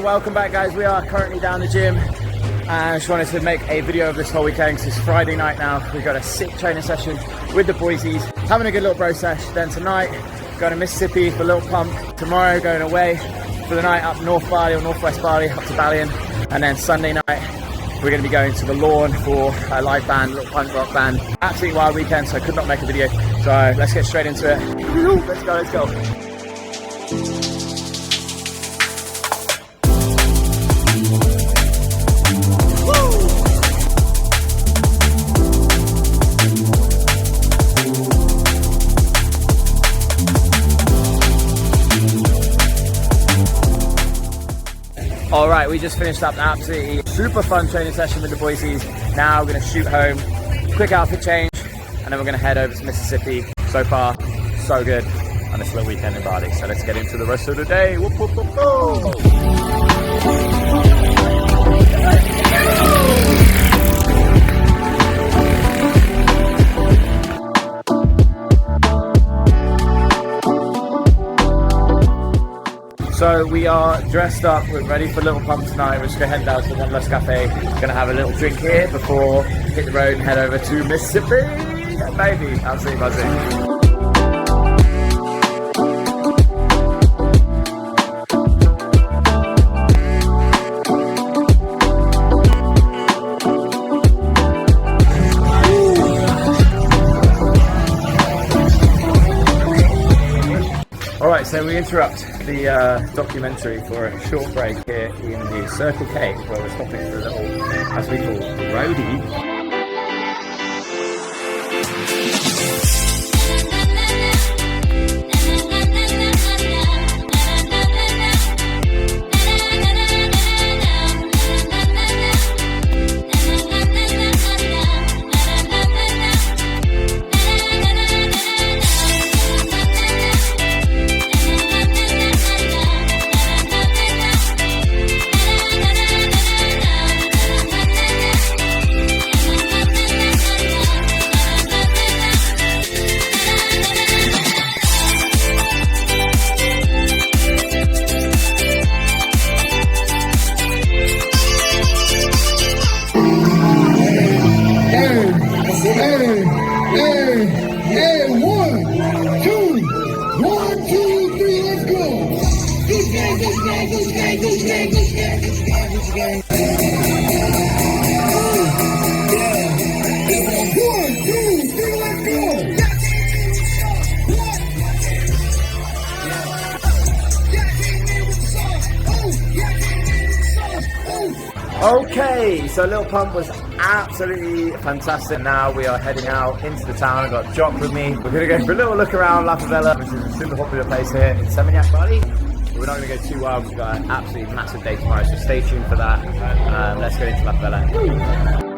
welcome back guys. We are currently down the gym and I just wanted to make a video of this whole weekend because it's Friday night now. We've got a sick training session with the boysies, having a good little bro sesh. Then tonight, going to Miss Sippy for Lil Pump. Tomorrow, going away for the night up North Bali or Northwest Bali, up to Balian. And then Sunday night, we're going to be going to the lawn for a live band, little punk rock band. Absolutely wild weekend, so I could not make a video. So let's get straight into it. Let's go, let's go. All right, we just finished up an absolutely super fun training session with the boysies. Now we're gonna shoot home, quick outfit change, and then we're gonna head over to Mississippi. So far, so good on this little weekend in Bali. So let's get into the rest of the day. Whoop, whoop, whoop, whoop. So we are dressed up, we're ready for Lil Pump tonight. We're just gonna head down to the Wanderlust Cafe. Gonna have a little drink here before hit the road and head over to Mississippi. Baby, absolutely buzzing. Alright, so we interrupt the documentary for a short break here in the Circle K, where we're stopping for a little, as we call, roadie. Okay, so Lil Pump was absolutely fantastic. Now we are heading out into the town. I've got Jock with me. We're going to go for a little look around La Favela, which is a super popular place here in Seminyaks, Bali. We're not going to go too wild. We've got an absolutely massive day tomorrow, so stay tuned for that. Let's go into La Favela.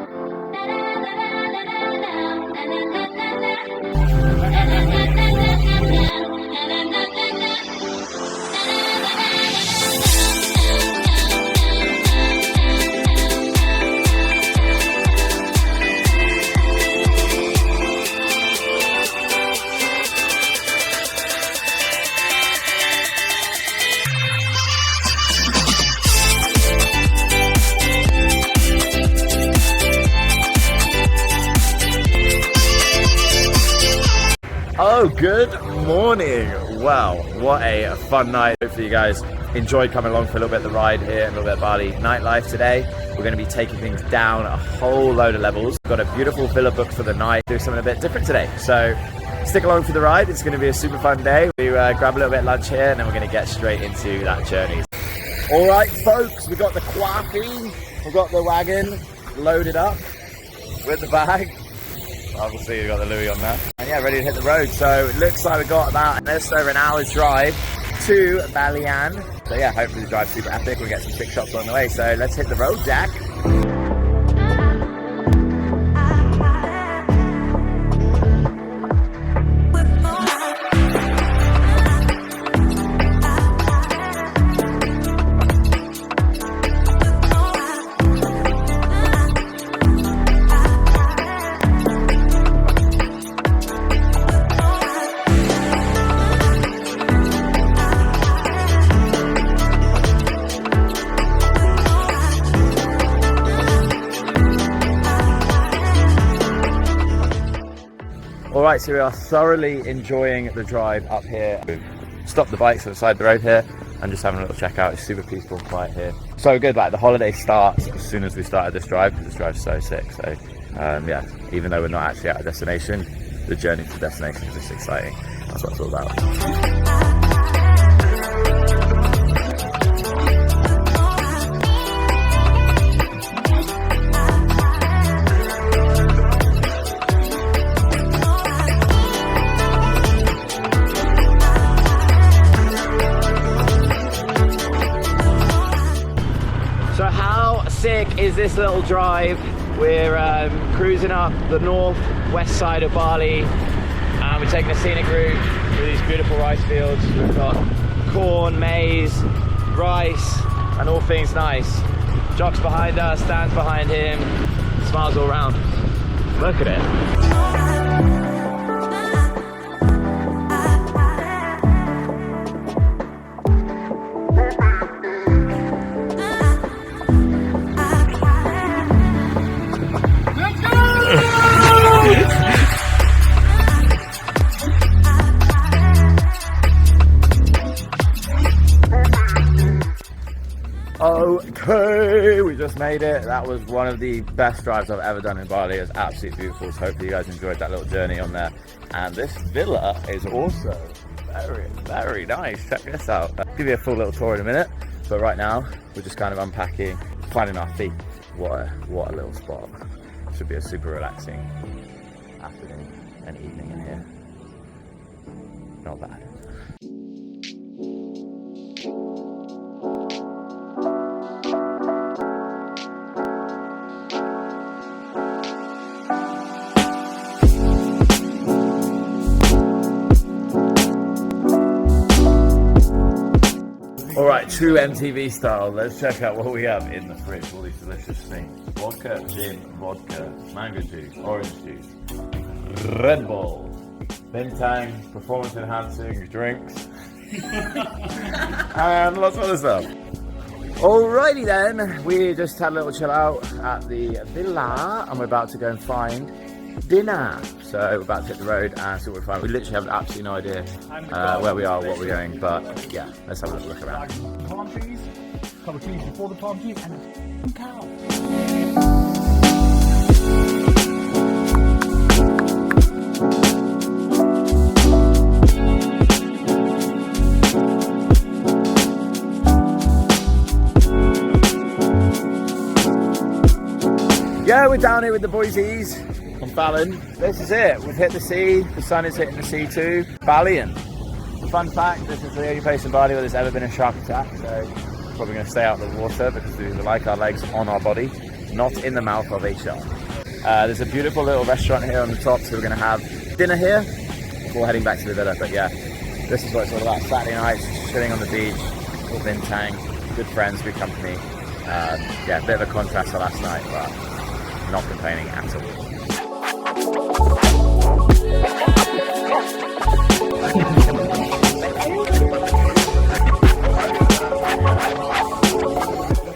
Oh, good morning. Wow, what a fun night. Hopefully you guys enjoyed coming along for a little bit of the ride here, a little bit of Bali nightlife today. We're going to be taking things down a whole load of levels. Got a beautiful villa booked for the night. Do something a bit different today. So stick along for the ride. It's going to be a super fun day. We grab a little bit of lunch here and then we're going to get straight into that journey. All right, folks, we got the coffee. We've got the wagon loaded up with the bag. Obviously we've got the Louis on there. And yeah, ready to hit the road. So it looks like we've got about just over an hour's drive to Balian. So yeah, hopefully the drive's super epic. We'll get some sick shots on the way. So let's hit the road, Jack. Alright, so we are thoroughly enjoying the drive up here. We've stopped the bikes on the side of the road here and just having a little check out. It's super peaceful, quiet here. So good, like the holiday starts as soon as we started this drive, because this drive's so sick. So yeah, even though we're not actually at a destination, the journey to the destination is just exciting. That's what it's all about. Sick is this little drive. We're cruising up the northwest side of Bali and we're taking a scenic route through these beautiful rice fields. We've got corn, maize, rice and all things nice. Jock's behind us, Dan's behind him, smiles all around. Look at it. Okay, we just made it. That was one of the best drives I've ever done in Bali. It was absolutely beautiful, so hopefully you guys enjoyed that little journey on there. And this villa is also very, very nice. Check this out. I'll give you a full little tour in a minute, but right now we're just kind of unpacking, finding our feet. What a little spot. Should be a super relaxing afternoon and evening in here. Not bad. Alright, true MTV style. Let's check out what we have in the fridge. All these delicious things. Vodka, gin, vodka, mango juice, orange juice, Red Bull, Bintang, performance enhancing drinks, and lots of other stuff. Alrighty then, we just had a little chill out at the villa and we're about to go and find dinner. So we're about to hit the road and see what we find. We literally have absolutely no idea where we are, what we're going, but yeah, let's have a little look around. Palm trees, a couple of trees before the palm trees, and a cow. Yeah, we're down here with the boysies from Balian. This is it. We've hit the sea. The sun is hitting the sea too. Balian. Fun fact, this is the only place in Bali where there's ever been a shark attack, so we're probably going to stay out of the water because we like our legs on our body, not in the mouth of a shark. There's a beautiful little restaurant here on the top, so we're going to have dinner here before heading back to the villa. But yeah, this is what it's all about. Saturday nights, chilling on the beach, with Bintang, good friends, good company. Yeah, a bit of a contrast to last night, but not complaining at all.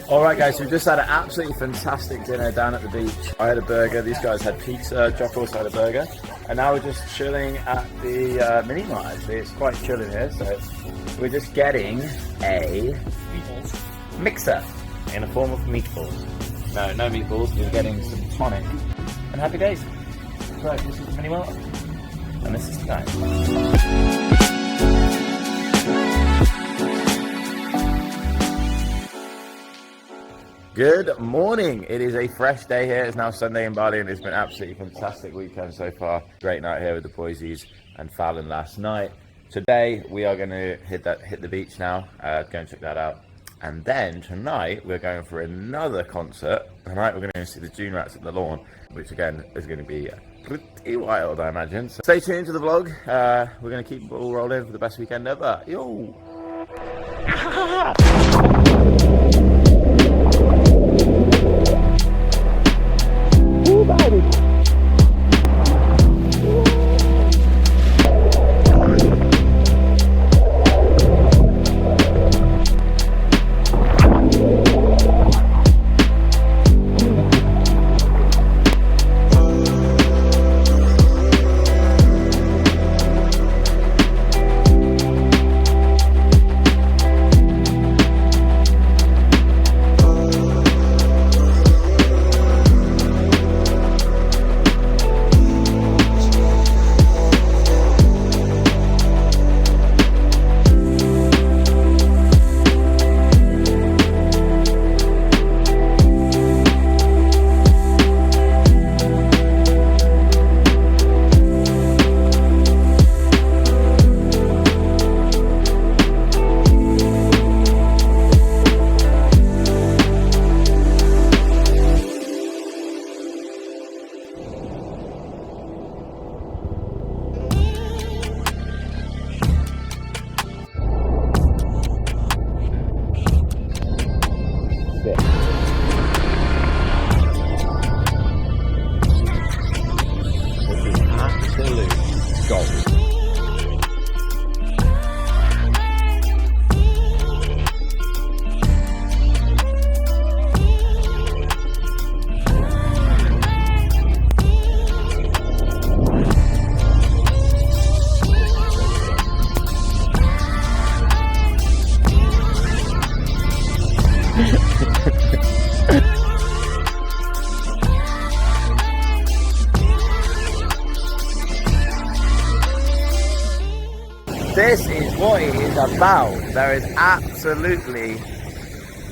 Alright guys, so we just had an absolutely fantastic dinner down at the beach. I had a burger, these guys had pizza, Jock also had a burger. And now we're just chilling at the mini mart actually. It's quite chill in here, so we're just getting a mixer in the form of meatballs. No meatballs, we're getting some tonic. And happy days. Right, this is the mini mart. And this is tonight. Good morning. It is a fresh day here. It's now Sunday in Bali and it's been an absolutely fantastic weekend so far. Great night here with the boysies and Fallon last night. Today we are going to hit the beach now, go and check that out. And then tonight we're going for another concert. Tonight we're going to see the June Rats at the Lawn, which again is going to be pretty wild, I imagine. So stay tuned to the vlog. We're going to keep it all rolling for the best weekend ever. Yo! Ooh, baby. This is what it is about. There is absolutely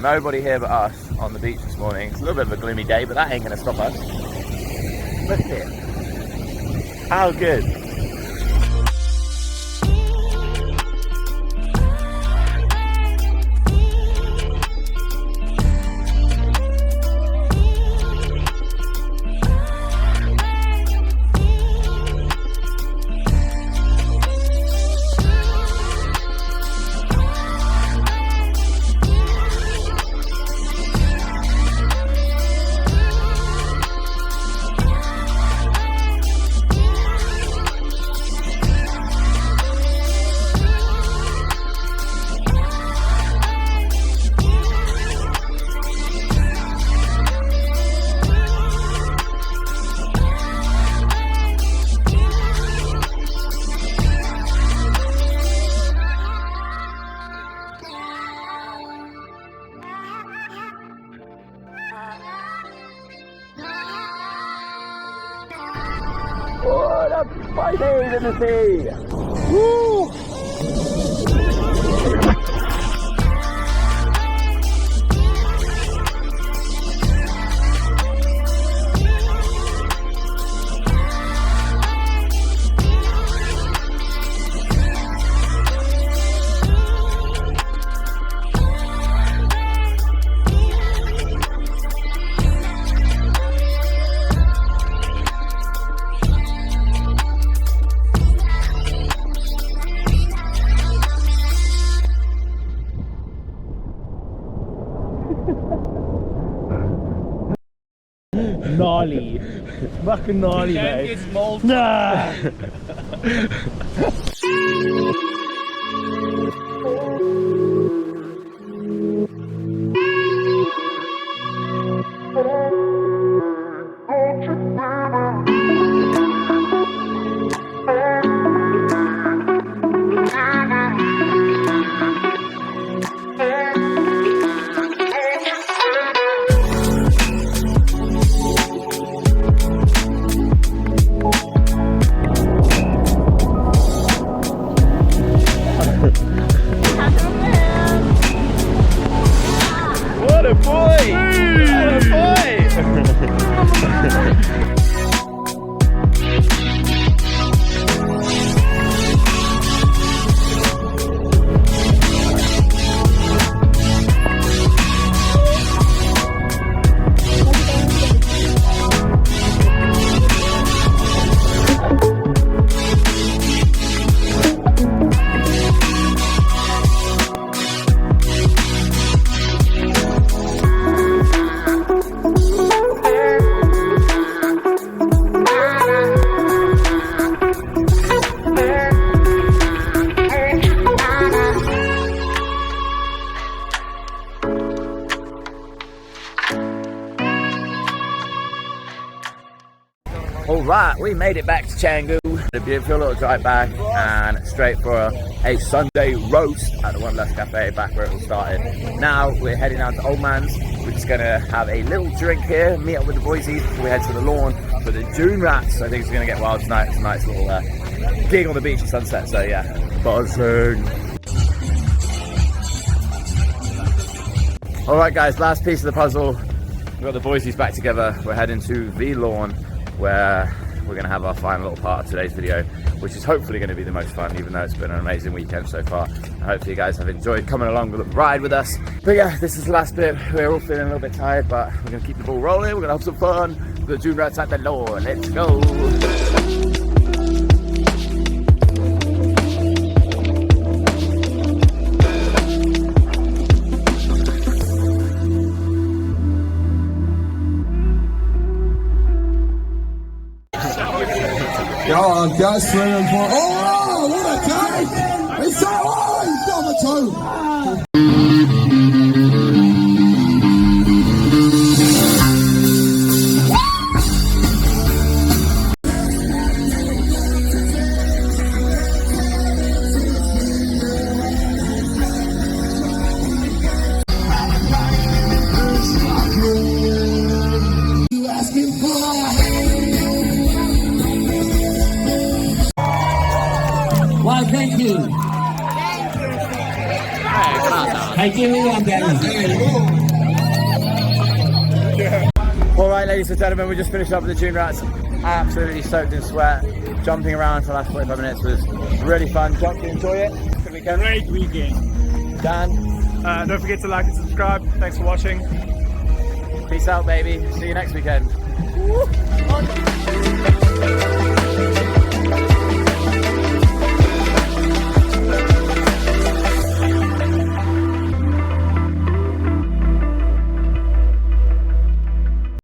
nobody here but us on the beach this morning. It's a little bit of a gloomy day, but that ain't gonna stop us. Look at it. How good. Oh, the fighting in the sea! Woo! Gnarly. Fucking gnarly, mate. Nah. What a boy! What a boy! Alright, we made it back to Canggu. A beautiful little drive back and straight for a Sunday roast at the Wanderlust Cafe, back where it all started. Now we're heading out to Old Man's. We're just gonna have a little drink here, meet up with the boysies before we head to the lawn for the June Rats. I think it's gonna get wild tonight. It's a nice little gig on the beach at sunset, so yeah, buzzing. Alright guys, last piece of the puzzle. We've got the boysies back together. We're heading to the lawn where we're going to have our final little part of today's video, which is hopefully going to be the most fun, even though it's been an amazing weekend so far. And hopefully you guys have enjoyed coming along with the ride with us. But yeah, this is the last bit. We're all feeling a little bit tired, but we're going to keep the ball rolling. We're going to have some fun. The June Rats at the lawn. Let's go. Go guys, swimming for. Oh, what a take! It's so high! He's got the toe! I give you one there. All right, ladies and gentlemen, we just finished up with the June Rats. Absolutely soaked in sweat. Jumping around for the last 45 minutes was really fun. John, did you enjoy it? Good weekend. Great weekend. Dan, Don't forget to like and subscribe. Thanks for watching. peace out, baby. See you next weekend.